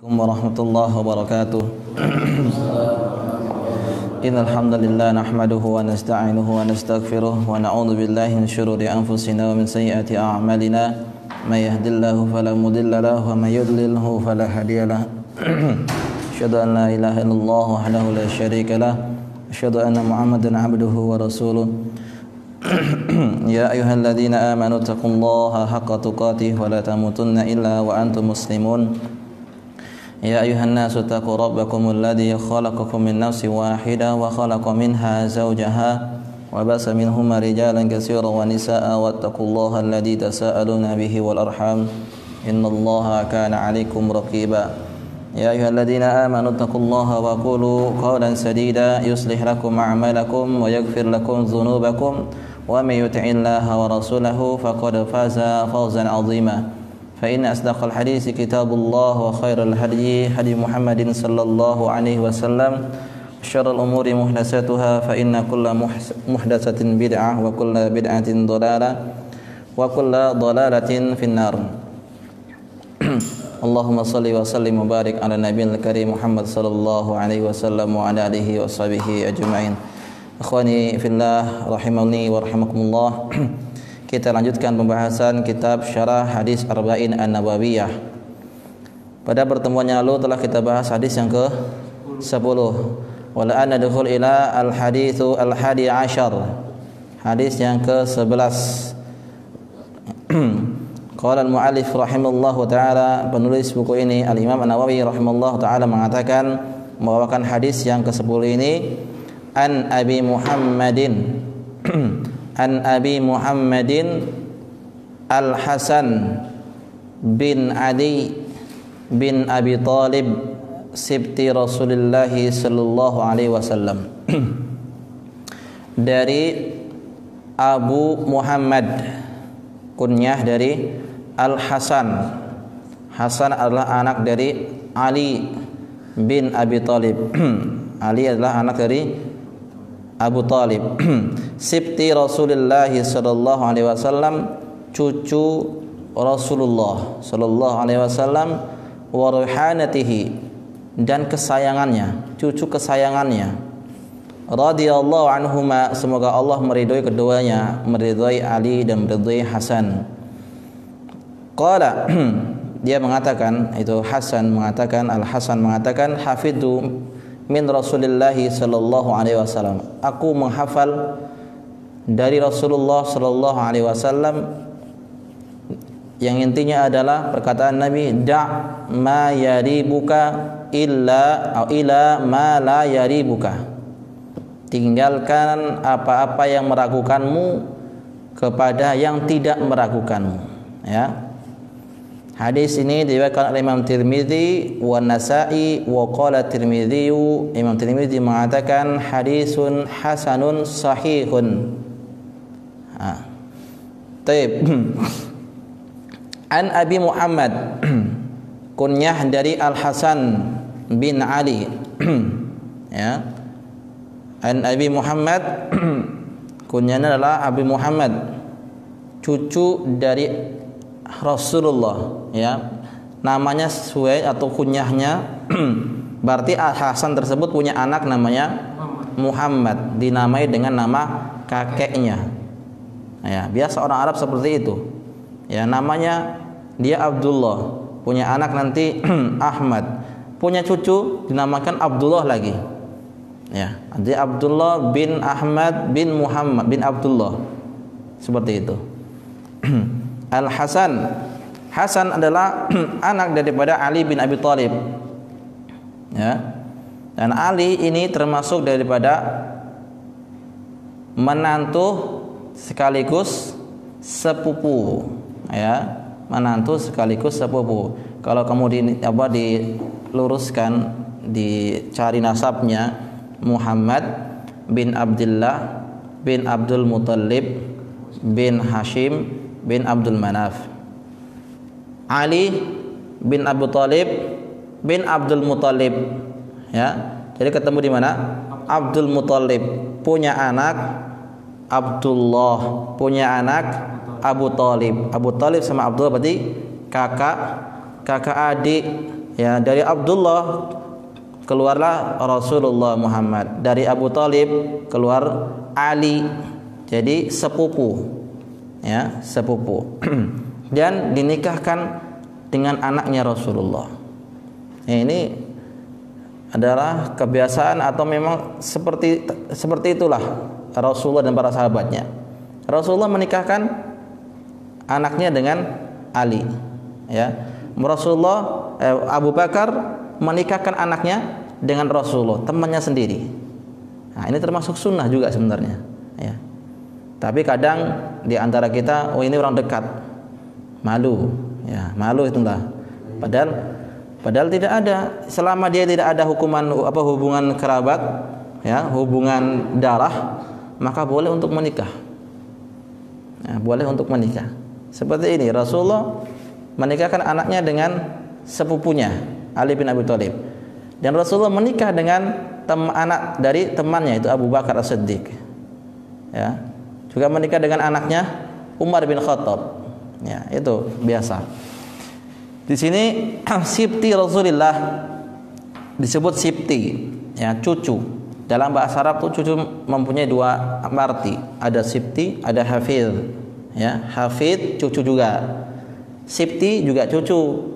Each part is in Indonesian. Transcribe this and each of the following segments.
Warahmatullahi wabarakatuh. Innal hamdalillah nahmaduhu wa nasta'inuhu wa nastaghfiruh wa na'udzu billahi min shururi anfusina wa min sayyiati a'malina may yahdihillahu fala mudilla lahu wa may yudlilhu fala hadiya lahu. Asyhadu an la ilaha illallah wahdahu la syarika lah. Asyhadu anna Muhammadan 'abduhu wa rasuluh. Ya ayyuhalladzina amanu taqullaha haqqa tuqatih wa la tamutunna illa wa antum muslimun. Ya ayuhan nasu taqu rabbakumul ladzi khalaqakum min nafsin wahidah wa khalaqa minha zawjaha wa basa minhuma rijalan katsiran wa nisaa'a wattaqullaha alladzi tasaaluna bihi wal arham innallaha kana 'alaikum raqiba. Ya ayyuhalladzina amanu taqullaha wa qulu qawlan sadida yuslih lakum a'malakum wa yaghfir lakum dhunubakum wa may yuti'illaha wa rasulahu faqad faza fawzan 'azima. فإن أصدق الحديث كتاب الله وخير الهدي هدي محمد صلى الله عليه وسلم وشر الأمور محدثاتها فإن كل محدثة بدعة وكل بدعة ضلالة وكل ضلالة في النار. اللهم صل وسلم وبارك على النبي الكريم محمد صلى الله عليه وسلم وعلى آله وصحبه أجمعين. Ikhwani fillah rahimani wa rahimakumullah. Kita lanjutkan pembahasan kitab Syarah Hadis Arba'in An-Nawawiyah. Pada pertemuan yang lalu telah kita bahas hadis yang ke-10. Wala an nadkhul ila al-haditsu al-hadi asyar. Hadis yang ke-11. Qala al-muallif rahimallahu taala, penulis buku ini Al-Imam An-Nawawi rahimallahu taala mengatakan membawakan hadis yang ke-10 ini an Abi Muhammadin An Abi Muhammadin Al-Hasan bin Ali bin Abi Talib sibti Rasulullah sallallahu alaihi wasallam. Dari Abu Muhammad, kunyah dari Al-Hasan. Hasan adalah anak dari Ali bin Abi Talib. Ali adalah anak dari Abu Talib. Sibti Rasulullah sallallahu alaihi wasallam, cucu Rasulullah sallallahu alaihi wasallam, wa ruhanatihi, dan kesayangannya, cucu kesayangannya. Radhiyallahu anhuma, semoga Allah meridhoi keduanya, meridhoi Ali dan meridhoi Hasan. Qala, dia mengatakan, itu Hasan mengatakan, Al-Hasan mengatakan, hafidhu min Rasulillah sallallahu alaihi wasallam, aku menghafal dari Rasulullah sallallahu alaihi wasallam, yang intinya adalah perkataan Nabi, da' ma yaribuka illa ma la yaribuka, tinggalkan apa-apa yang meragukanmu kepada yang tidak meragukanmu. Ya. Hadis ini diriwayatkan oleh Imam Tirmidzi wa Nasa'i wa qala Tirmidzi, Imam Tirmidzi mengatakan hadisun hasanun sahihun. Taib. An Abi Muhammad, kunyah dari Al-Hasan bin Ali. Ya. An Abi Muhammad, kunyahnya adalah Abi Muhammad, cucu dari Rasulullah, ya. Namanya sesuai atau kunyahnya berarti Al-Hasan tersebut punya anak namanya Muhammad, dinamai dengan nama kakeknya. Ya, biasa orang Arab seperti itu. Ya, namanya dia Abdullah, punya anak nanti Ahmad, punya cucu dinamakan Abdullah lagi. Ya, dia Abdullah bin Ahmad bin Muhammad bin Abdullah. Seperti itu. Al-Hasan, Hasan adalah anak daripada Ali bin Abi Talib. Ya. Dan Ali ini termasuk daripada menantu sekaligus sepupu. Ya, menantu sekaligus sepupu. Kalau kemudian diluruskan, dicari nasabnya, Muhammad bin Abdullah bin Abdul Muttalib bin Hashim bin Abdul Manaf. Ali bin Abu Talib bin Abdul Muttalib. Ya, jadi ketemu di mana? Abdul Muttalib punya anak Abdullah, punya anak Abu Talib. Abu Talib sama Abdullah berarti kakak adik Ya, dari Abdullah keluarlah Rasulullah Muhammad. Dari Abu Thalib keluar Ali. Jadi sepupu. Ya, sepupu. Dan dinikahkan dengan anaknya Rasulullah. Ya, ini adalah kebiasaan atau memang seperti itulah Rasulullah dan para sahabatnya. Rasulullah menikahkan anaknya dengan Ali. Ya. Rasulullah Abu Bakar menikahkan anaknya dengan Rasulullah, temannya sendiri. Nah, ini termasuk sunnah juga sebenarnya, ya. Tapi kadang di antara kita, oh ini orang dekat, malu, ya, malu itulah. Padahal tidak ada, selama dia tidak ada hubungan kerabat, ya, hubungan darah, maka boleh untuk menikah. Ya, boleh untuk menikah. Seperti ini Rasulullah menikahkan anaknya dengan sepupunya Ali bin Abi Thalib, dan Rasulullah menikah dengan anak dari temannya itu Abu Bakar As-Siddiq, ya, juga menikah dengan anaknya Umar bin Khattab, ya, itu biasa. Di sini sibti Rasulullah disebut sibti, ya, cucu. Dalam bahasa Arab tuh cucu mempunyai dua arti, ada sibti, ada hafid, ya, hafid cucu juga. Sibti juga cucu.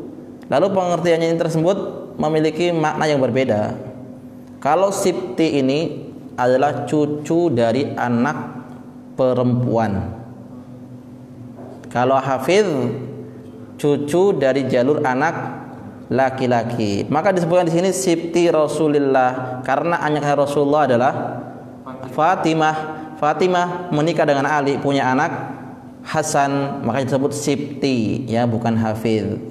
Lalu pengertiannya ini tersebut memiliki makna yang berbeda. Kalau sibti ini adalah cucu dari anak perempuan. Kalau hafidh cucu dari jalur anak laki-laki. Maka disebutkan di sini sibti Rasulullah karena anaknya Rasulullah adalah Fatimah. Fatimah menikah dengan Ali, punya anak Hasan, maka disebut sibti, ya, bukan hafidh.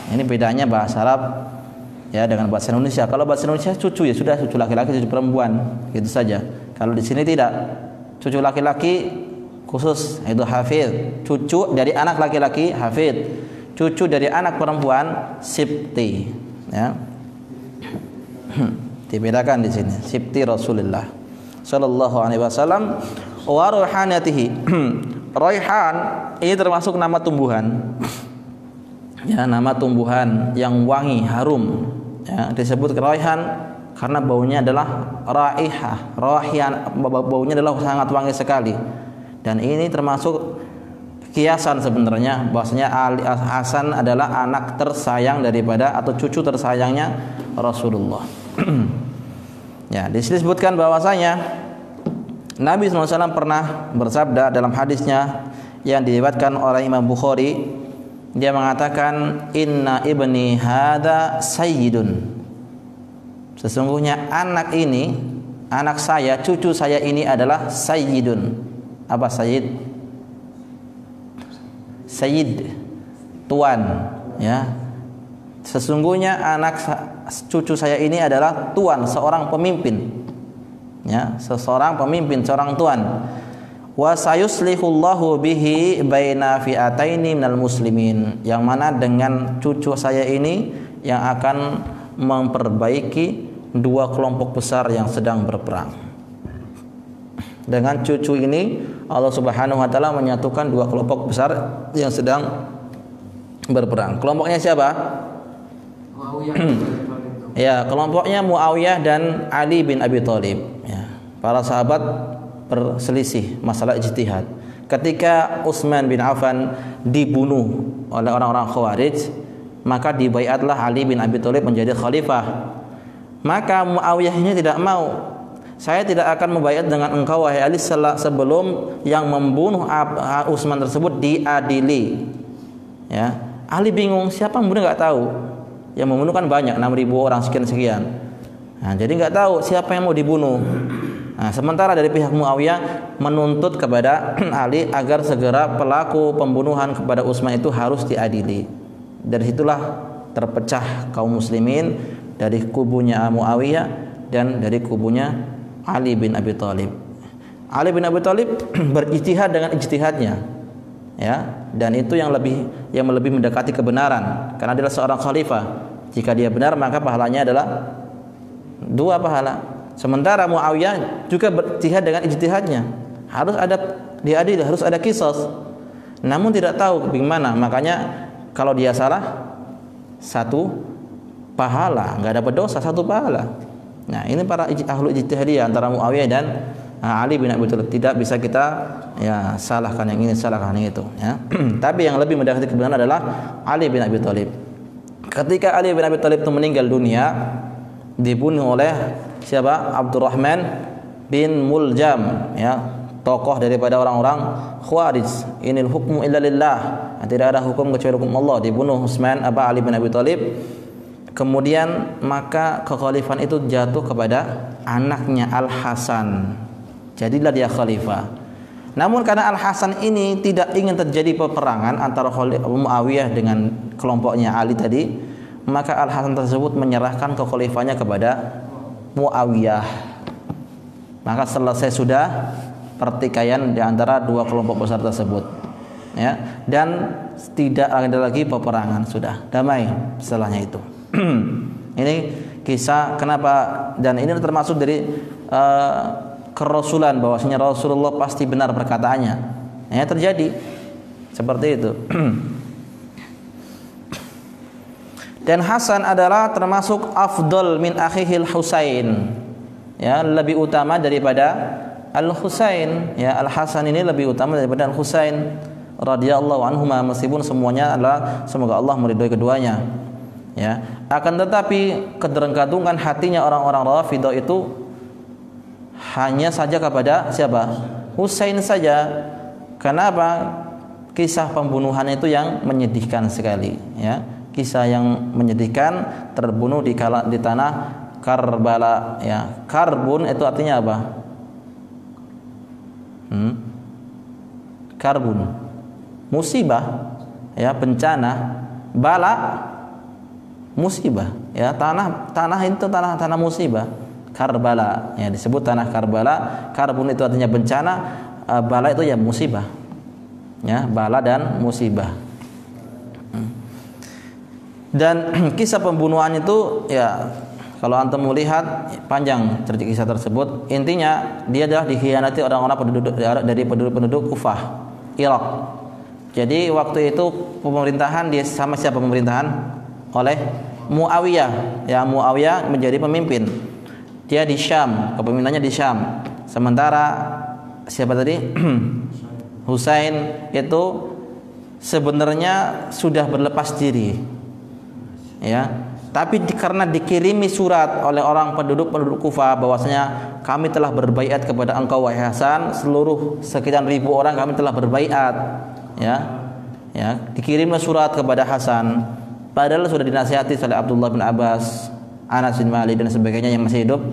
Ini bedanya bahasa Arab, ya, dengan bahasa Indonesia. Kalau bahasa Indonesia cucu, ya sudah, cucu laki-laki, cucu perempuan, gitu saja. Kalau di sini tidak, cucu laki-laki khusus itu hafidh, cucu dari anak laki-laki hafidh, cucu dari anak perempuan sibti, ya. Dibedakan di sini sibti Rasulullah sallallahu alaihi wasallam. Wa raihanatihi. Raihan ini termasuk nama tumbuhan, ya, nama tumbuhan yang wangi, harum, ya, disebut raihan karena baunya adalah raihah. Raihan, baunya adalah sangat wangi sekali. Dan ini termasuk kiasan sebenarnya, bahwasanya Ali Hasan adalah anak tersayang daripada atau cucu tersayangnya Rasulullah. Ya, disebutkan bahwasanya Nabi SAW pernah bersabda dalam hadisnya yang diriwayatkan oleh Imam Bukhari. Dia mengatakan, inna ibni hadza sayyidun. Sesungguhnya anak ini, anak saya, cucu saya ini adalah sayyidun. Apa sayyid? Sayyid, tuan, ya. Sesungguhnya cucu saya ini adalah tuan, seorang pemimpin, ya, seorang pemimpin, seorang tuan. Wa sayuslihullahu bihi baina fi'ataini minal muslimin, yang mana dengan cucu saya ini yang akan memperbaiki dua kelompok besar yang sedang berperang. Dengan cucu ini Allah Subhanahu wa taala menyatukan dua kelompok besar yang sedang berperang. Kelompoknya siapa? Ya, kelompoknya Muawiyah dan Ali bin Abi Thalib, ya. Para sahabat berselisih masalah ijtihad. Ketika Utsman bin Affan dibunuh oleh orang-orang Khawarij, maka dibaiatlah Ali bin Abi Thalib menjadi khalifah. Maka Muawiyah ini tidak mau. Saya tidak akan membaiat dengan engkau wahai Ali sebelum yang membunuh Utsman tersebut diadili. Ya, Ali bingung, siapa yang membunuh enggak tahu. Yang membunuh kan banyak, 6.000 orang sekian-sekian. Nah, jadi enggak tahu siapa yang mau dibunuh. Nah, sementara dari pihak Muawiyah menuntut kepada Ali agar segera pelaku pembunuhan kepada Utsman itu harus diadili. Dari situlah terpecah kaum muslimin dari kubunya Muawiyah dan dari kubunya Ali bin Abi Thalib. Ali bin Abi Thalib berijtihad dengan ijtihadnya, ya, dan itu yang lebih mendekati kebenaran karena dia seorang khalifah. Jika dia benar maka pahalanya adalah 2 pahala. Sementara Muawiyah juga berijtihad dengan ijtihadnya. Harus ada diadili, harus ada qisas. Namun tidak tahu bagaimana. Makanya kalau dia salah satu pahala, nggak dapat dosa, satu pahala. Nah, ini para ahlu ijtihadiyah antara Muawiyah dan Ali bin Abi Thalib. Tidak bisa kita ya salahkan yang ini, salahkan yang itu ya. Tapi yang lebih mendekati kebenaran adalah Ali bin Abi Thalib. Ketika Ali bin Abi Thalib itu meninggal dunia, dibunuh oleh siapa? Abdurrahman bin Muljam ya, tokoh daripada orang-orang Khawarij. Inil hukmu illa lillah, tidak ada hukum kecuali hukum Allah. Dibunuh Ali bin Abi Thalib. Kemudian maka kekhalifahan itu jatuh kepada anaknya Al-Hasan. Jadilah dia khalifah. Namun karena Al-Hasan ini tidak ingin terjadi peperangan antara Muawiyah dengan kelompoknya Ali tadi, maka Al-Hasan tersebut menyerahkan kekhalifahannya kepada Muawiyah. Maka selesai sudah pertikaian di antara dua kelompok besar tersebut ya, dan tidak ada lagi peperangan, sudah damai setelahnya itu. Ini kisah kenapa, dan ini termasuk dari kerasulan, bahwasanya Rasulullah pasti benar perkataannya ya, terjadi seperti itu. Dan Hasan adalah termasuk afdal min akhihil Husain ya, lebih utama daripada Al-Husain ya. Al-Hasan ini lebih utama daripada Al-Husain radhiyallahu anhuma, meskipun semuanya adalah semoga Allah meridhoi keduanya ya. Akan tetapi ketergantungan hatinya orang-orang Rafidhah itu hanya saja kepada siapa? Husain saja. Kenapa? Kisah pembunuhan itu yang menyedihkan sekali ya. Kisah yang menyedihkan, terbunuh di tanah Karbala ya. Karbun itu artinya apa? Karbun, musibah ya, bencana. Bala, musibah ya, tanah itu tanah musibah. Karbala ya, disebut tanah Karbala. Karbun itu artinya bencana, bala itu ya musibah ya, bala dan musibah. Dan kisah pembunuhan itu ya, kalau antum melihat panjang cerita kisah tersebut, intinya dia adalah dikhianati orang-orang penduduk Kufah, Irak. Jadi waktu itu pemerintahan dia sama siapa pemerintahan? Oleh Muawiyah. Ya, Muawiyah menjadi pemimpin. Dia di Syam, kepemimpinannya di Syam. Sementara siapa tadi? Husain itu sebenarnya sudah berlepas diri. Ya. Tapi karena dikirimi surat oleh orang penduduk Kufah bahwasanya kami telah berbaiat kepada engkau wahai Hasan, seluruh sekian ribu orang kami telah berbaiat ya. Ya, dikirimlah surat kepada Hasan, padahal sudah dinasihati oleh Abdullah bin Abbas, Anas bin Malik dan sebagainya yang masih hidup.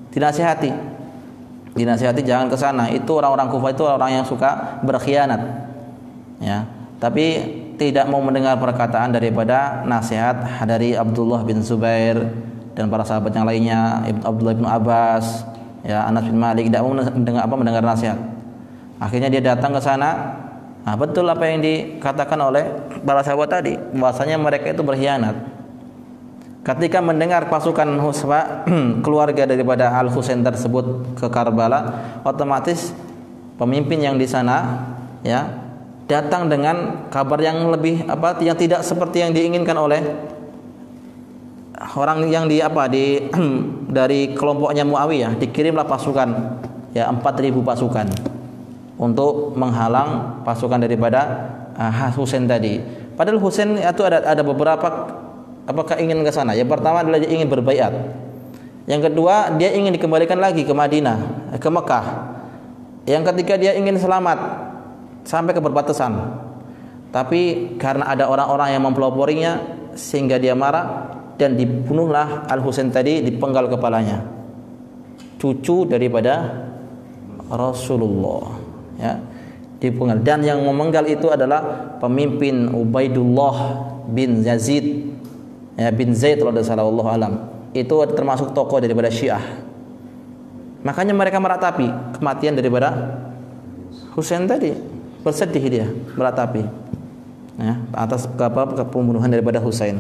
Dinasihati jangan ke sana, itu orang-orang Kufah itu orang yang suka berkhianat ya. Tapi tidak mau mendengar perkataan daripada nasihat dari Abdullah bin Zubair dan para sahabat yang lainnya, Abdullah bin Abbas, ya, Anas bin Malik, tidak mau mendengar nasihat. Akhirnya dia datang ke sana. Nah, betul apa yang dikatakan oleh para sahabat tadi, bahwasanya mereka itu berkhianat. Ketika mendengar pasukan keluarga daripada Al-Husain tersebut ke Karbala, otomatis pemimpin yang di sana ya datang dengan kabar yang lebih yang tidak seperti yang diinginkan oleh orang yang dari kelompoknya Muawiyah. Dikirimlah pasukan ya, 4.000 pasukan untuk menghalang pasukan daripada Husain tadi. Padahal Husain itu ada beberapa keinginan ke sana. Yang pertama adalah dia ingin berbaiat. Yang kedua, dia ingin dikembalikan lagi ke Madinah, ke Mekah. Yang ketiga, dia ingin selamat sampai ke perbatasan. Tapi karena ada orang-orang yang mempeloporinya sehingga dia marah dan dibunuhlah Al-Husain tadi, dipenggal kepalanya. Cucu daripada Rasulullah ya, dipenggal. Dan yang memenggal itu adalah pemimpin Ubaidullah bin Yazid ya, bin Zaid radhiyallahu alam. Itu termasuk tokoh daripada Syiah. Makanya mereka meratapi kematian daripada Husain tadi. Bersedih dia, meratapi ya, atas pembunuhan daripada Husain.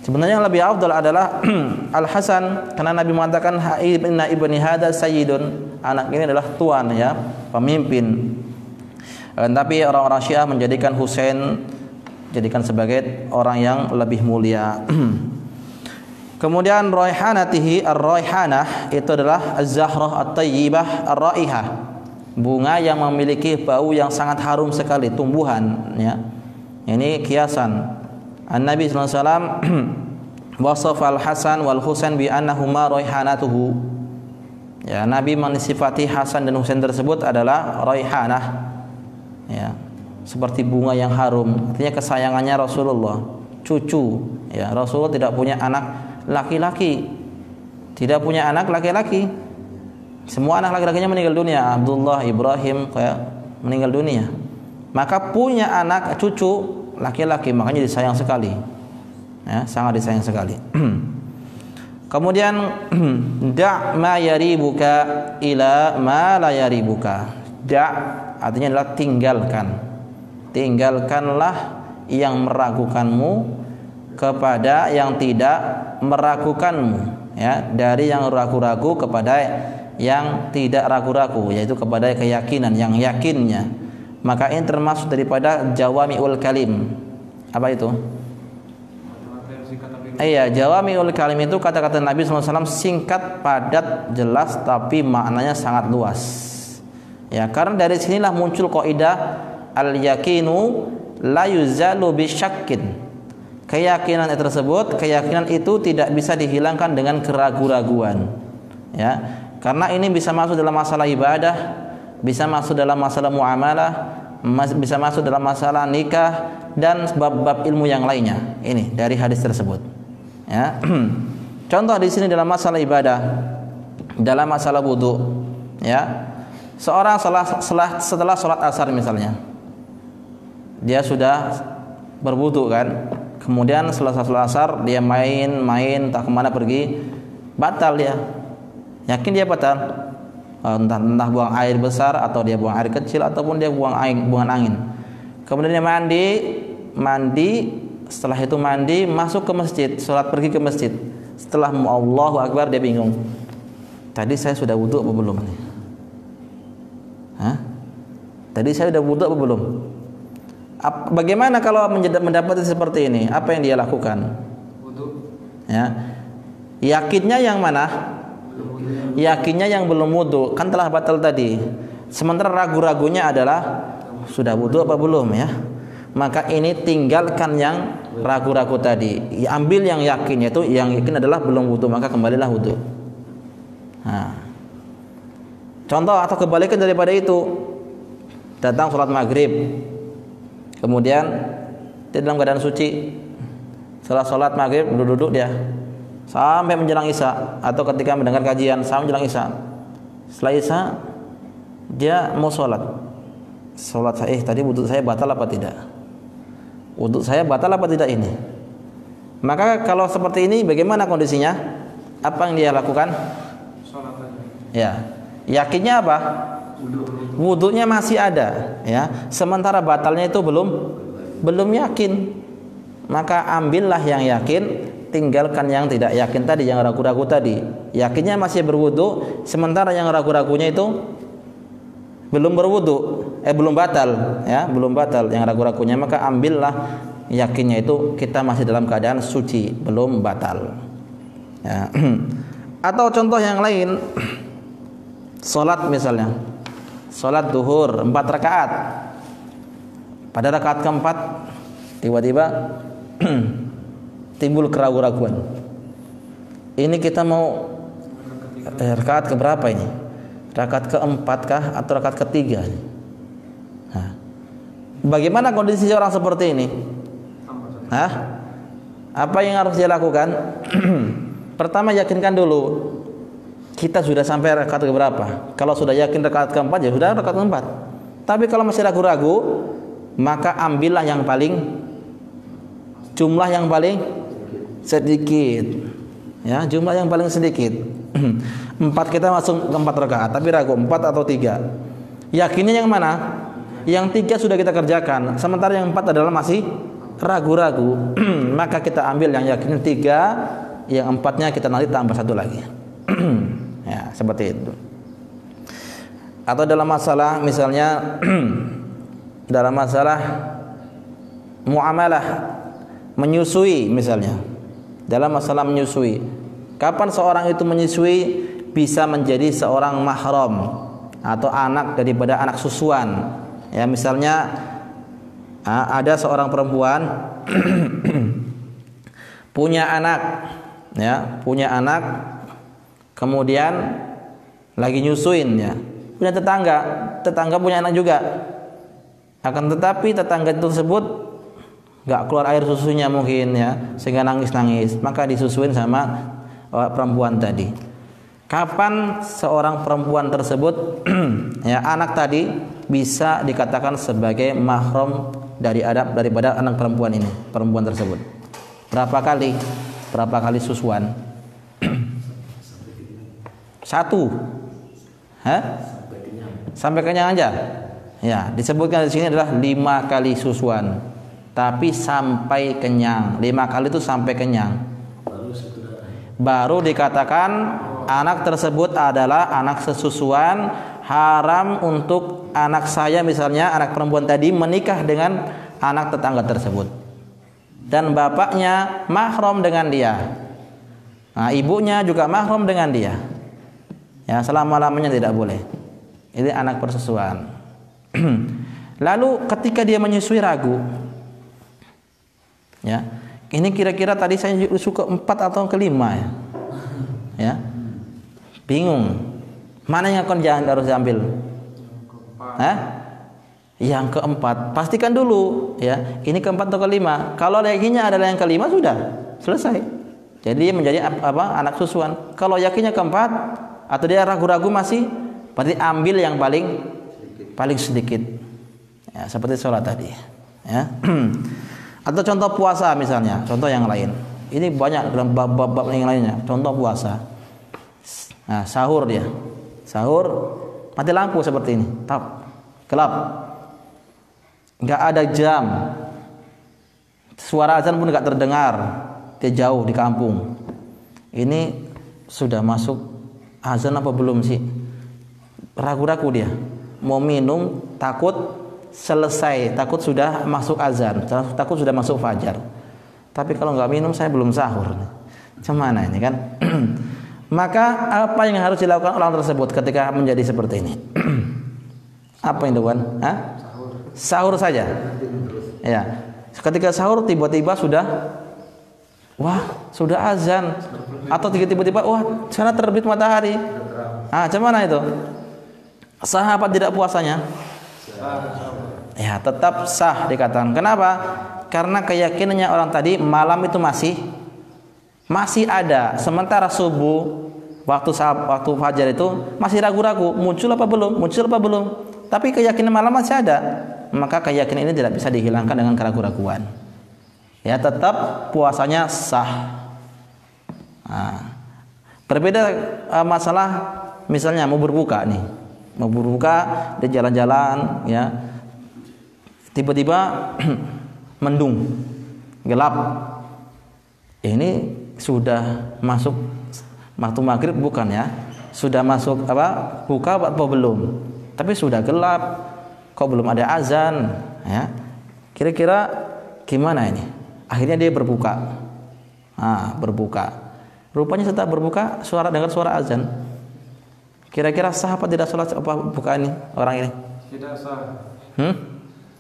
Sebenarnya yang lebih afdal adalah Al-Hasan, karena Nabi mengatakan inna ibni hada sayyidun, anak ini adalah tuan ya, pemimpin. Tapi orang-orang Syiah menjadikan Husain jadikan sebagai orang yang lebih mulia. Kemudian raihanatihi, ar-raihanah itu adalah az-zahrah at-tayyibah ar-raihah, bunga yang memiliki bau yang sangat harum sekali, tumbuhan ya. Ini kiasan. An-Nabi sallallahu alaihi wasallam wasafa al-Hasan wal Husain bi annahuma raihanatuhu. Ya, Nabi mensifati Hasan dan Husain tersebut adalah raihanah. Ya, seperti bunga yang harum, artinya kesayangannya Rasulullah, cucu. Ya, Rasulullah tidak punya anak laki-laki, tidak punya anak laki-laki. Semua anak laki-lakinya meninggal dunia. Abdullah, Ibrahim kayak meninggal dunia. Maka punya anak cucu laki-laki, makanya disayang sekali. Ya, sangat disayang sekali. Kemudian da' ma yaribuka ila ma la yaribuka. Da' artinya adalah tinggalkan. Tinggalkanlah yang meragukanmu kepada yang tidak meragukanmu, ya, dari yang ragu-ragu kepada yang tidak ragu-ragu, yaitu kepada keyakinan yang yakinnya. Maka ini termasuk daripada jawami'ul kalim. Apa itu? Iya, jawami'ul kalim itu kata-kata Nabi SAW singkat, padat, jelas, tapi maknanya sangat luas. Ya, karena dari sinilah muncul kaidah al-yakinu la yuzalu bisyakkin. Keyakinan tersebut, keyakinan itu tidak bisa dihilangkan dengan keraguan-raguan. Ya, karena ini bisa masuk dalam masalah ibadah, bisa masuk dalam masalah muamalah, bisa masuk dalam masalah nikah dan bab-bab ilmu yang lainnya. Ini dari hadis tersebut. Ya. Contoh di sini dalam masalah ibadah, dalam masalah wudu, ya. Seorang setelah sholat asar misalnya, dia sudah berwudu kan, kemudian selesai sholat asar dia main tak kemana pergi, batal dia. Yakin dia batal? Entah buang air besar atau dia buang air kecil ataupun dia buang angin. Kemudian dia mandi, setelah itu mandi masuk ke masjid, sholat pergi ke masjid. Setelah Allahu Akbar dia bingung. Tadi saya sudah wudu apa belum nih? Hah? Tadi saya sudah wudu apa belum? Bagaimana kalau mendapati seperti ini? Apa yang dia lakukan? Wudu. Ya. Yakinnya yang mana? Yakinnya yang belum wudu, kan telah batal tadi. Sementara ragu-ragunya adalah sudah wudu apa belum ya. Maka ini tinggalkan yang ragu-ragu tadi. Ambil yang yakin, yaitu yang yakin adalah belum wudu, maka kembalilah wudu. Nah. Contoh atau kebalikan daripada itu, datang sholat maghrib, kemudian dia dalam keadaan suci. Setelah sholat maghrib duduk dia sampai menjelang isya, atau ketika mendengar kajian sampai menjelang isya. Setelah isya dia mau sholat saya, tadi wudu saya batal apa tidak? Wudu saya batal apa tidak ini? Maka kalau seperti ini bagaimana kondisinya? Apa yang dia lakukan? Sholat aja. Ya, yakinnya apa? Wudunya masih ada, ya. Sementara batalnya itu belum yakin. Maka ambillah yang yakin, tinggalkan yang tidak yakin tadi, yang ragu-ragu tadi. Yakinnya masih berwudu, sementara yang ragu-ragunya itu belum berwudu, belum batal, ya, belum batal yang ragu-ragunya. Maka ambillah yakinnya itu kita masih dalam keadaan suci, belum batal. Ya. Atau contoh yang lain, salat misalnya. Salat duhur 4 rakaat. Pada rakaat keempat tiba-tiba timbul keraguan-raguan. Ini kita mau rakaat keberapa ini? Rakaat keempat kah atau rakaat ketiga? Nah, bagaimana kondisi orang seperti ini? Hah? Apa yang harus dia lakukan? Pertama, yakinkan dulu kita sudah sampai rakaat keberapa. Kalau sudah yakin rakaat keempat, ya sudah rakaat keempat. Tapi kalau masih ragu-ragu, maka ambillah yang paling jumlah yang paling sedikit. Ya, jumlah yang paling sedikit. 4 kita masuk ke 4 rakaat, tapi ragu 4 atau 3. Yakinnya yang mana? Yang 3 sudah kita kerjakan, sementara yang 4 adalah masih ragu-ragu. Maka kita ambil yang yakinnya 3, yang 4-nya kita nanti tambah 1 lagi. Ya, seperti itu. Atau dalam masalah misalnya dalam masalah muamalah menyusui misalnya. Dalam masalah menyusui, kapan seorang itu menyusui bisa menjadi seorang mahram atau anak daripada anak susuan. Ya, misalnya ada seorang perempuan punya anak, ya, punya anak, kemudian lagi nyusuin, ya, punya tetangga punya anak juga, akan tetapi tetangga tersebut nggak keluar air susunya mungkin, ya, sehingga nangis, maka disusuin sama perempuan tadi. Kapan seorang perempuan tersebut ya, anak tadi bisa dikatakan sebagai mahram daripada anak perempuan tersebut? Berapa kali susuan? Satu. Sampai kenyang aja. Ya, disebutkan di sini adalah 5 kali susuan. Tapi sampai kenyang. 5 kali itu sampai kenyang. Baru dikatakan anak tersebut adalah anak sesusuan, haram untuk anak saya misalnya, anak perempuan tadi menikah dengan anak tetangga tersebut. Dan bapaknya mahram dengan dia. Nah, ibunya juga mahram dengan dia. Ya, selama-lamanya tidak boleh. Ini anak persusuan. Lalu ketika dia menyusui ragu, ya, ini kira-kira tadi saya suka 4 atau kelima, ya, ya, bingung. Mana yang harus diambil? Yang keempat, pastikan dulu, ya, ini keempat atau kelima. Kalau yakinnya adalah yang kelima, sudah selesai. Jadi menjadi anak susuan. Kalau yakinnya keempat atau dia ragu-ragu masih, berarti ambil yang paling sedikit. Ya, seperti sholat tadi, ya. Atau contoh puasa misalnya, contoh yang lain. Ini banyak dalam bab-bab yang lainnya. Contoh puasa. Nah, sahur dia. Sahur mati lampu seperti ini, gelap. Nggak ada jam, suara azan pun nggak terdengar, dia jauh di kampung. Ini sudah masuk azan apa belum sih? Ragu-ragu dia, mau minum, takut selesai, takut sudah masuk azan, takut sudah masuk fajar. Tapi kalau nggak minum saya belum sahur. Gimana ini kan? Maka apa yang harus dilakukan orang tersebut ketika menjadi seperti ini? Apa yang dilakukan? Sahur saja. Ya. Ketika sahur tiba-tiba sudah azan, atau tiba-tiba sana terbit matahari. Gimana itu? Sah apa tidak puasanya? Ya, tetap sah dikatakan. Kenapa? Karena keyakinannya orang tadi malam itu masih ada. Sementara subuh waktu fajar itu masih ragu-ragu, muncul apa belum. Tapi keyakinan malam masih ada. Maka keyakinan ini tidak bisa dihilangkan dengan keraguan-raguan. Ya, tetap puasanya sah. Berbeda masalah misalnya mau berbuka nih. Mau berbuka di jalan-jalan, ya. Tiba-tiba mendung, gelap. Ini sudah masuk waktu maghrib bukan, ya? Sudah masuk buka atau belum? Tapi sudah gelap. Kok belum ada azan, ya? Kira-kira gimana ini? Akhirnya dia berbuka. Berbuka. Rupanya setelah berbuka dengar suara azan. Kira-kira sah apa tidak sholat buka ini orang ini? Tidak sah.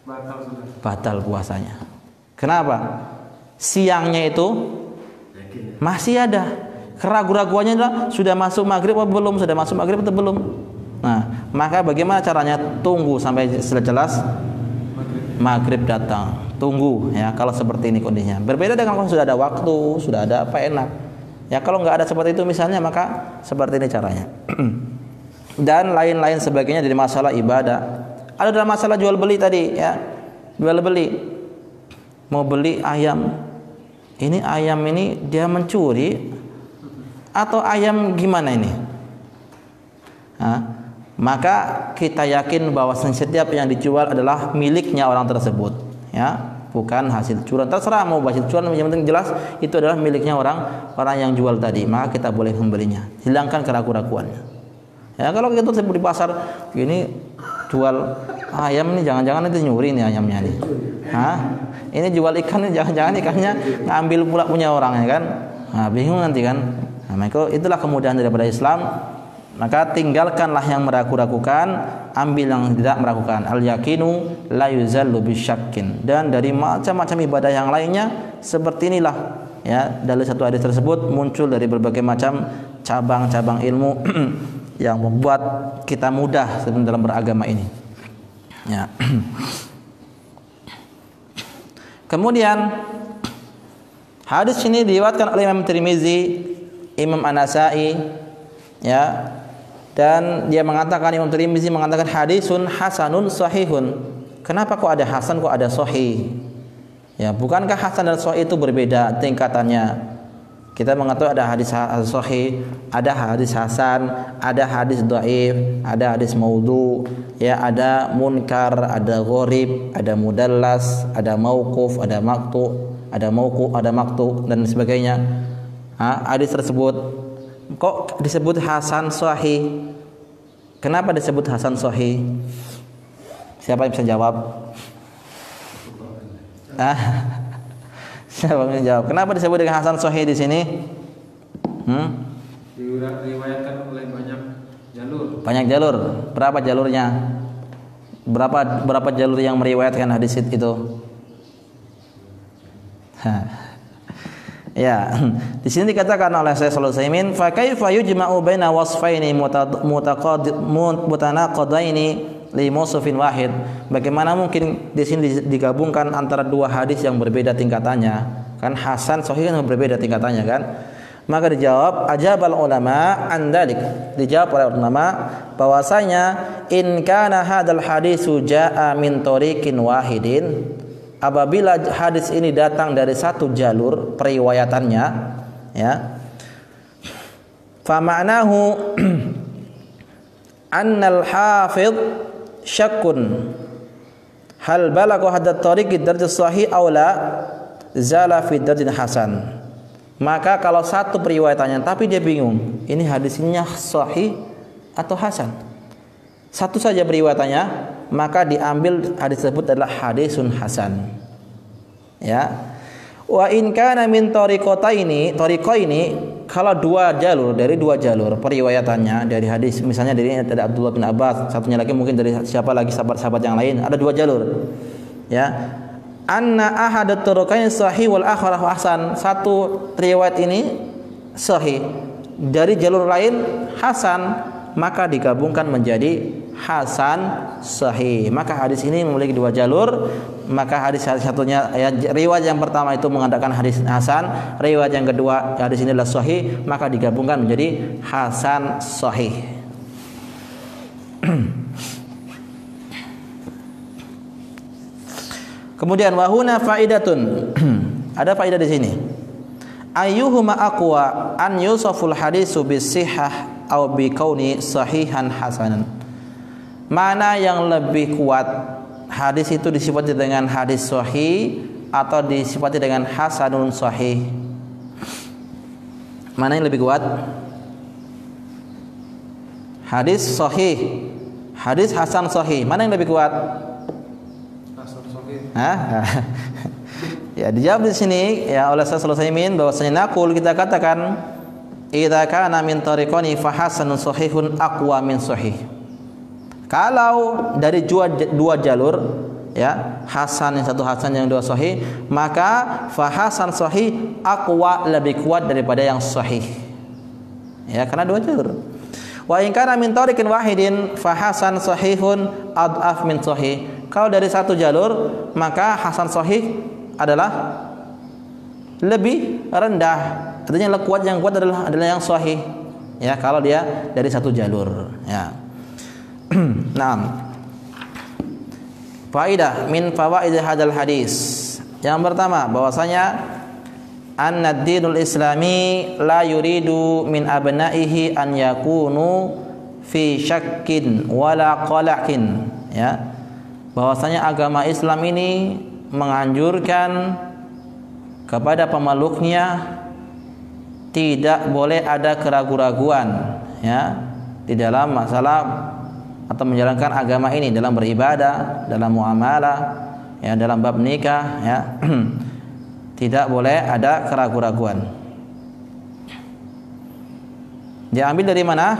Batal sudah. Batal puasanya. Kenapa? Siangnya itu masih ada. Keraguan-raguannya adalah sudah masuk maghrib atau belum? Sudah masuk maghrib atau belum? Nah, maka bagaimana caranya? Tunggu sampai sudah jelas maghrib datang. Tunggu, ya, kalau seperti ini kondisinya. Berbeda dengan kalau sudah ada waktu, sudah ada enak. Ya, kalau nggak ada seperti itu misalnya, maka seperti ini caranya. Dan lain-lain sebagainya dari masalah ibadah. Ada dalam masalah jual beli tadi, ya. Jual beli. Mau beli ayam. Ini ayam ini dia mencuri atau ayam gimana ini? Maka kita yakin bahwa setiap yang dijual adalah miliknya orang tersebut, ya, bukan hasil curian. Terserah mau hasil curian, yang penting jelas itu adalah miliknya orang yang jual tadi, maka kita boleh membelinya. Hilangkan keraguan-raguannya. Ya, kalau kita di pasar ini jual ayam nih jangan-jangan itu nyuri nih ayamnya nih. Hah? Ini jual ikan nih jangan-jangan ikannya ngambil pula punya orang ya kan? Nah, bingung nanti kan. Nah, maka itulah kemudahan daripada Islam. Maka tinggalkanlah yang meragu-ragukan, ambil yang tidak meragukan. Al yakinu la yuzallu bisyakkin. Dan dari macam-macam ibadah yang lainnya seperti inilah ya, dari satu hadis tersebut muncul dari berbagai macam cabang-cabang ilmu yang membuat kita mudah dalam beragama ini. Ya. Kemudian hadis ini diriwayatkan oleh Imam Tirmizi, Imam An-Nasa'i, ya, dan dia mengatakan, Imam Tirmizi mengatakan hadisun hasanun sahihun. Kenapa kok ada hasan kok ada sahih? Ya, bukankah hasan dan sahih itu berbeda tingkatannya? Kita mengatakan ada hadis sahih, ada hadis hasan, ada hadis dhaif, ada hadis maudhu, ya, ada munkar, ada gharib, ada mudallas, ada mauquf, ada maqtu, ada mauquf, ada maqtu dan sebagainya. Hadis tersebut kok disebut hasan sahih? Kenapa disebut hasan sahih? Siapa yang bisa jawab? Siapa yang jawab? Kenapa disebut dengan hasan sahih di sini? Diriwayatkan oleh banyak jalur. Banyak jalur. Berapa jalurnya? Berapa jalur yang meriwayatkan hadis itu? Ya, di sini dikatakan oleh Syekh Shalih Utsaimin, fa kaifa yujma'u baina wasfaini mutanaqadaini li mausufin wahid. Bagaimana mungkin di sini digabungkan antara dua hadis yang berbeda tingkatannya? Kan hasan sahih kan berbeda tingkatannya kan? Maka dijawab ajabal ulama an dalik. Dijawab oleh ulama bahwasanya in kana hadzal hadisu jaa min tariqin wahidin, apabila hadis ini datang dari satu jalur periwayatannya, ya, fa ma'nahu annal hafidh syakkun hal balagha hadha tariq darajat sahih aw la zala fi darajat hasan. Maka kalau satu periwayatannya tapi dia bingung, ini hadisnya sahih atau hasan, satu saja periwayatannya, maka diambil hadis tersebut adalah hadisun hasan. Ya. Wa in kana min tariqaini, kalau dari dua jalur periwayatannya dari hadis, misalnya dari Abdullah bin Abbas, satunya lagi mungkin dari siapa lagi sahabat-sahabat yang lain, ada dua jalur. Ya. Anna ahadat turuqaini sahih wal akhar hasan. Satu riwayat ini sahih, dari jalur lain hasan, maka digabungkan menjadi hasan sahih. Maka hadis ini memiliki dua jalur. Maka hadis satunya, ya, riwayat yang pertama itu mengatakan hadis hasan, riwayat yang kedua hadis ini adalah sahih, maka digabungkan menjadi hasan sahih. Kemudian wahuna faidatun. Ada faedah di sini. Ayyuhuma aqwa an yusaful hadisu bisihhah aw bi kauni sahihan hasanan. Mana yang lebih kuat, hadis itu disifati dengan hadis sahih atau disifati dengan hasanun sahih? Mana yang lebih kuat? Hadis sahih, hadis hasan sahih, mana yang lebih kuat? Hasan sahih. Ya, dijawab di sini ya oleh Syekh Shalih Utsaimin bahwasanya naqul, kita katakan idza kana min tariqani fa hasanun sahihun aqwa min sahih. Kalau dari dua jalur, ya, hasan yang satu hasan yang dua sahih, maka fa hasan sahih aqwa, lebih kuat daripada yang sahih. Ya, karena dua jalur. Wa in kana min tariqin wahidin fa hasan sahihun adaf min sahih. Kalau dari satu jalur, maka hasan sahih adalah lebih rendah. Artinya yang kuat adalah yang sahih. Ya, kalau dia dari satu jalur, ya. Naam. Faidah min fawaid hadzal hadis. Yang pertama, bahwasanya an-dinul islami la yuridu min abnaihi an yakunu fi syakkin wala qalaqin, ya. Bahwasanya agama Islam ini menganjurkan kepada pemeluknya tidak boleh ada keraguan-raguan, ya, di dalam masalah atau menjalankan agama ini dalam beribadah, dalam muamalah, ya, dalam bab nikah, ya. Tidak boleh ada keraguan-raguan. Diambil dari mana?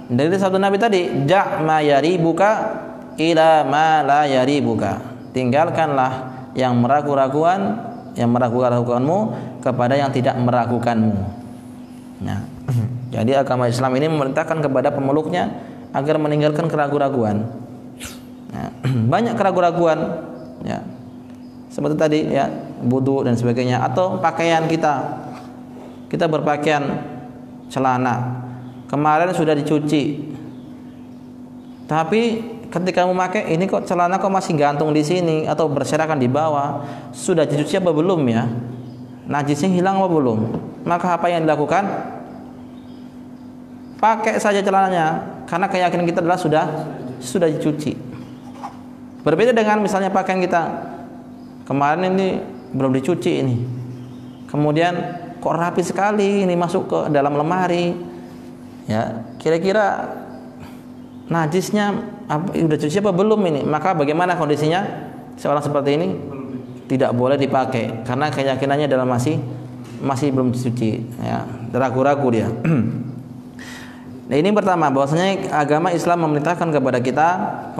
Dari sabda Nabi tadi, ja' ma yaribuka ila ma la yaribuka. Tinggalkanlah yang meragukanmu kepada yang tidak meragukanmu. Nah, jadi agama Islam ini memerintahkan kepada pemeluknya agar meninggalkan keraguan-raguan. Nah, banyak keraguan-raguan, ya. Seperti tadi, ya, wudu dan sebagainya, atau pakaian kita. Kita berpakaian celana kemarin sudah dicuci, tapi ketika memakai ini kok celana kok masih gantung di sini atau berserakan di bawah. Sudah dicuci apa belum, ya? Najisnya hilang apa belum? Maka apa yang dilakukan? Pakai saja celananya, karena keyakinan kita adalah sudah dicuci. Berbeda dengan misalnya pakaian kita kemarin ini belum dicuci ini, kemudian kok rapi sekali ini masuk ke dalam lemari, ya, kira-kira najisnya udah cuci apa belum ini? Maka bagaimana kondisinya seorang seperti ini? Tidak boleh dipakai karena keyakinannya adalah masih belum dicuci, ya, ragu-ragu dia. Nah, ini pertama, bahwasanya agama Islam memerintahkan kepada kita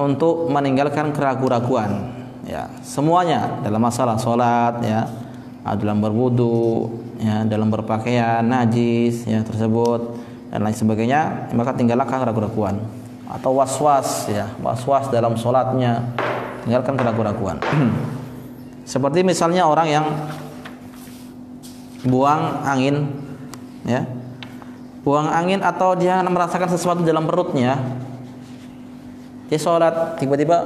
untuk meninggalkan keraguan-raguan, ya, semuanya dalam masalah sholat, ya, dalam berwudu, ya, dalam berpakaian najis, ya, tersebut dan lain sebagainya. Maka tinggalkan keraguan-raguan. Atau was-was, ya, was-was dalam sholatnya, tinggalkan keraguan-raguan. Seperti misalnya orang yang buang angin, ya, buang angin atau dia merasakan sesuatu dalam perutnya, dia sholat tiba-tiba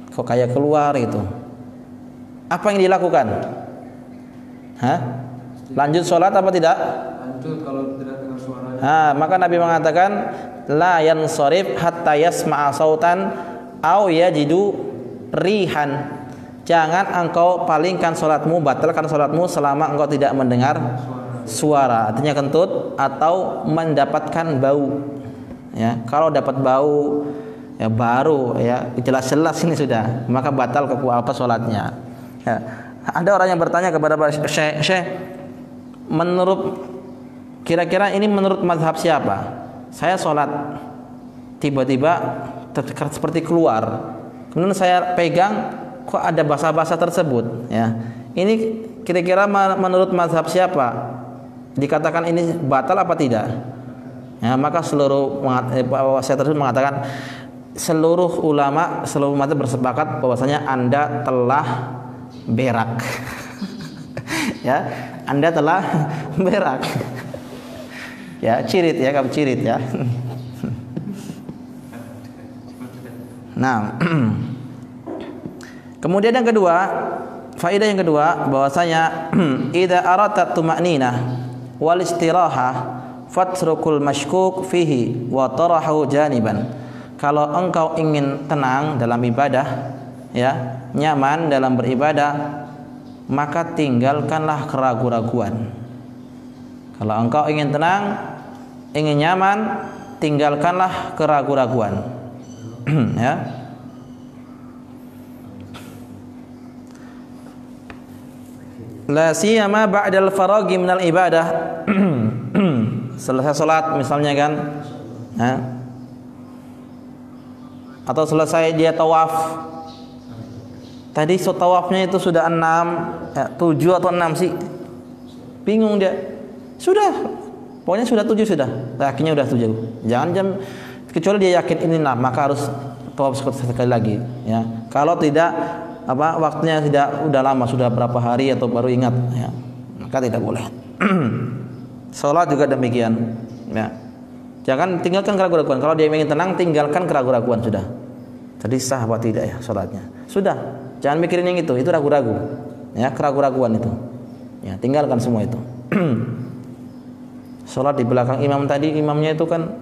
kok kayak keluar gitu. Apa yang dilakukan? Lanjut sholat apa tidak? Lanjut kalau tidak dengar suaranya. Maka Nabi mengatakan la yansarif hatta yasma'a sautan aw yajidu rihan. Jangan engkau palingkan sholatmu, batalkan sholatmu selama engkau tidak mendengar suara, artinya kentut atau mendapatkan bau, ya. Kalau dapat bau, ya, baru, ya, jelas-jelas ini sudah, maka batal sholatnya, ya. Ada orang yang bertanya kepada Syekh, kira-kira ini menurut mazhab siapa? Saya sholat tiba-tiba seperti keluar, kemudian saya pegang, kok ada basa-basa tersebut, ya. Ini kira-kira menurut mazhab siapa? Dikatakan ini batal apa tidak? Ya, maka saya tersebut mengatakan seluruh ulama, seluruh umat bersepakat bahwasanya Anda telah berak. Ya, Anda telah berak. Ya, cirit, ya, kamu cirit, ya. Nah, kemudian yang kedua, faedah yang kedua, bahwasanya idza aradat tuma'ninah wal istiraha fatrukul mashkuk fihi wa tarahu janiban. Kalau engkau ingin tenang dalam ibadah, ya, nyaman dalam beribadah, maka tinggalkanlah keraguan-raguan. Kalau engkau ingin tenang, ingin nyaman, tinggalkanlah keraguan-raguan. Ya. La siyama ba'dal faraghi minal ibadah. Selesai salat misalnya kan, ya, atau selesai dia tawaf. Tadi tawafnya itu sudah 7 atau 6 sih, bingung dia. Sudah, pokoknya sudah 7 sudah, yakinnya sudah 7. Jangan kecuali dia yakin ini 6, maka harus tawaf sekali lagi, ya. Kalau tidak, waktunya tidak, udah lama, sudah berapa hari atau baru ingat, ya, maka tidak boleh. Salat juga demikian, ya. Jangan tinggalkan keraguan-raguan. Kalau dia ingin tenang, tinggalkan keraguan-raguan sudah. Jadi sah apa tidak, ya, salatnya? Sudah. Jangan mikirin yang itu ragu-ragu, ya, keraguan-raguan itu, ya, tinggalkan semua itu. Salat di belakang imam tadi, imamnya itu kan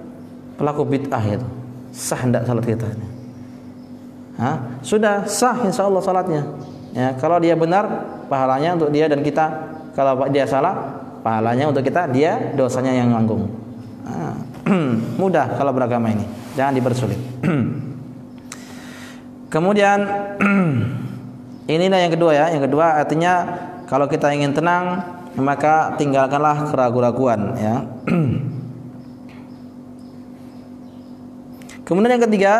pelaku bid'ah itu, sah enggak salat kita? Sudah sah insyaallah salatnya, ya. Kalau dia benar, pahalanya untuk dia dan kita. Kalau dia salah, pahalanya untuk kita, dia dosanya yang nanggung. Mudah kalau beragama ini, jangan dipersulit. Kemudian inilah yang kedua ya. Yang kedua artinya kalau kita ingin tenang maka tinggalkanlah keraguan-raguan ya. Kemudian yang ketiga,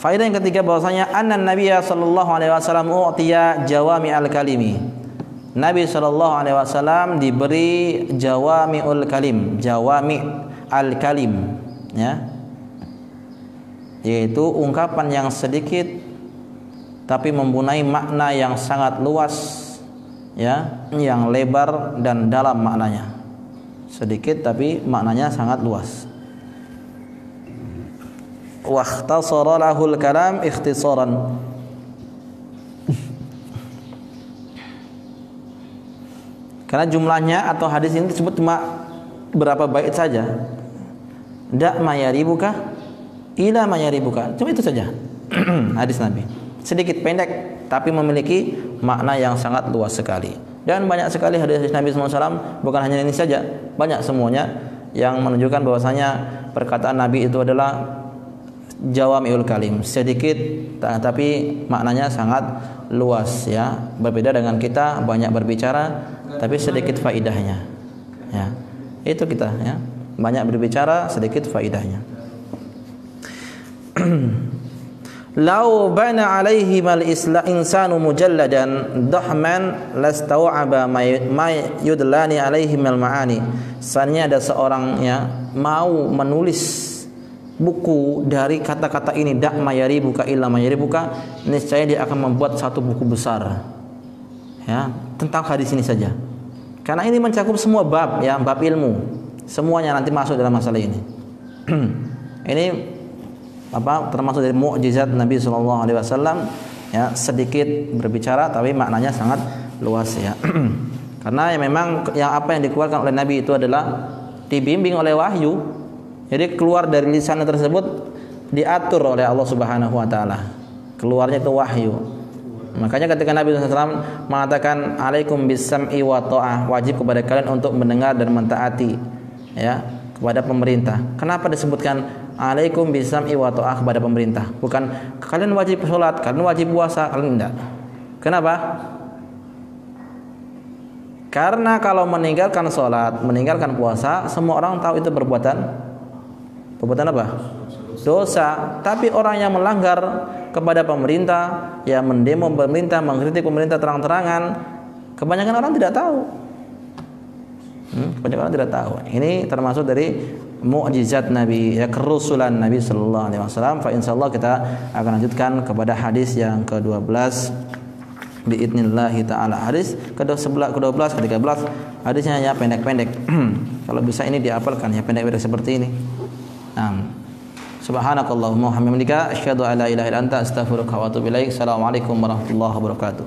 faedah yang ketiga bahwasanya anna Nabiya sallallahu alaihi wasallam u'tiya jawami al-kalimi. Nabi sallallahu alaihi wasallam diberi jawami'ul kalim, jawami al-kalim ya. Yaitu ungkapan yang sedikit tapi mempunyai makna yang sangat luas ya, yang lebar dan dalam maknanya. Sedikit tapi maknanya sangat luas. Wa ikhtasara lahul kalam ikhtisaran. Karena jumlahnya atau hadis ini disebut cuma berapa bait saja. Da mayaribuka ila mayaribuka. Cuma itu saja. Hadis Nabi. Sedikit pendek tapi memiliki makna yang sangat luas sekali. Dan banyak sekali hadis Nabi SAW, bukan hanya ini saja, banyak semuanya yang menunjukkan bahwasanya perkataan Nabi itu adalah jawami'ul kalim, sedikit tapi maknanya sangat luas ya. Berbeda dengan kita banyak berbicara tapi sedikit faidahnya. Ya. Itu kita ya. Banyak berbicara sedikit faidahnya. Lau bana alaihi mal insanu mujalladan dahman lastau'aba ma yudlani alaihi mal ma'ani. Seandainya ada seorang ya mau menulis buku dari kata-kata ini dak mayaribuka illa mayaribuka, niscaya dia akan membuat satu buku besar ya tentang hadis ini saja. Karena ini mencakup semua bab ya, bab ilmu. Semuanya nanti masuk dalam masalah ini. Ini termasuk dari mukjizat Nabi sallallahu alaihi wasallam ya, sedikit berbicara tapi maknanya sangat luas ya. Karena ya memang apa yang dikeluarkan oleh Nabi itu adalah dibimbing oleh wahyu. Jadi keluar dari lisan tersebut diatur oleh Allah Subhanahu wa taala. Keluarnya itu wahyu. Makanya ketika Nabi SAW mengatakan alaikum bis-sam'i wa ta'ah, wajib kepada kalian untuk mendengar dan mentaati ya kepada pemerintah. Kenapa disebutkan alaikum bis-sam'i wa ta'ah kepada pemerintah? Bukan kalian wajib salat, kalian wajib puasa, kalian enggak. Kenapa? Karena kalau meninggalkan salat, meninggalkan puasa, semua orang tahu itu perbuatan apa? Dosa. Tapi orang yang melanggar kepada pemerintah, yang mendemo pemerintah, mengkritik pemerintah terang-terangan, kebanyakan orang tidak tahu. Kebanyakan orang tidak tahu. Ini termasuk dari mukjizat Nabi, ya, kerusulan Nabi sallallahu alaihi wasallam. Fa insyaallah kita akan lanjutkan kepada hadis yang ke-12 biidznillah taala. Hadis ke-12, ke-13 hadisnya hanya pendek-pendek. Kalau bisa ini dihafalkan ya, pendek-pendek seperti ini. Subhanakallahumma wa hamdika asyhadu an la ilaha illa anta astaghfiruka wa atubu ilaik. Assalamualaikum warahmatullahi wabarakatuh.